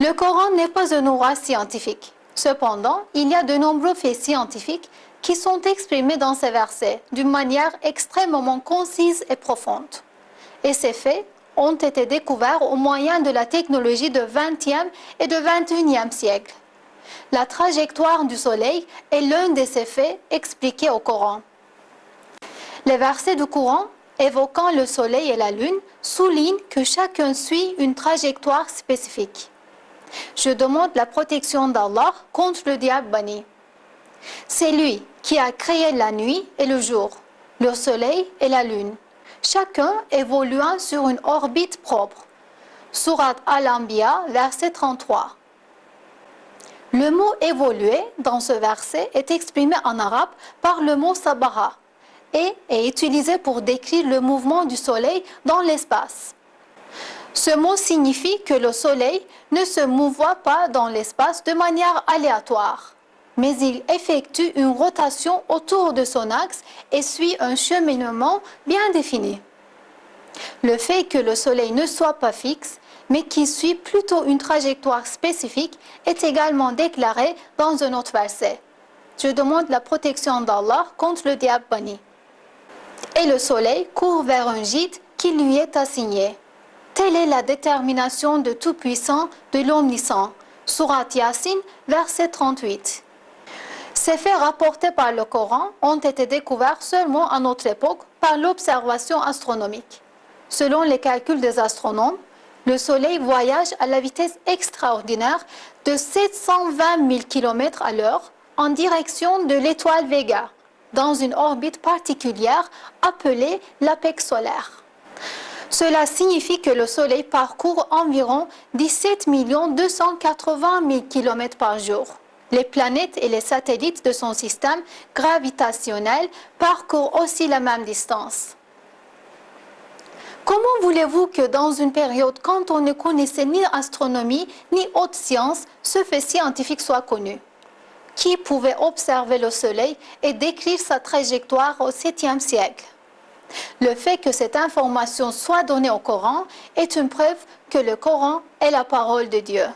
Le Coran n'est pas un ouvrage scientifique. Cependant, il y a de nombreux faits scientifiques qui sont exprimés dans ces versets d'une manière extrêmement concise et profonde. Et ces faits ont été découverts au moyen de la technologie du XXe et du XXIe siècle. La trajectoire du Soleil est l'un de ces faits expliqués au Coran. Les versets du Coran évoquant le Soleil et la Lune soulignent que chacun suit une trajectoire spécifique. Je demande la protection d'Allah contre le diable banni. C'est lui qui a créé la nuit et le jour, le Soleil et la Lune, chacun évoluant sur une orbite propre. Sourate Al-Anbiya, verset 33. Le mot évoluer dans ce verset est exprimé en arabe par le mot sabaha et est utilisé pour décrire le mouvement du Soleil dans l'espace. Ce mot signifie que le Soleil ne se mouvoit pas dans l'espace de manière aléatoire, mais il effectue une rotation autour de son axe et suit un cheminement bien défini. Le fait que le Soleil ne soit pas fixe, mais qu'il suit plutôt une trajectoire spécifique, est également déclaré dans un autre verset. Je demande la protection d'Allah contre le diable banni. Et le Soleil court vers un gîte qui lui est assigné. Telle est la détermination de Tout-Puissant, de l'Omniscient. Sourate Yasin, verset 38. Ces faits rapportés par le Coran ont été découverts seulement à notre époque par l'observation astronomique. Selon les calculs des astronomes, le Soleil voyage à la vitesse extraordinaire de 720 000 km à l'heure en direction de l'étoile Vega, dans une orbite particulière appelée l'apex solaire. Cela signifie que le Soleil parcourt environ 17 280 000 km par jour. Les planètes et les satellites de son système gravitationnel parcourent aussi la même distance. Comment voulez-vous que dans une période quand on ne connaissait ni astronomie ni haute science, ce fait scientifique soit connu? Qui pouvait observer le Soleil et décrire sa trajectoire au 7e siècle? Le fait que cette information soit donnée au Coran est une preuve que le Coran est la parole de Dieu.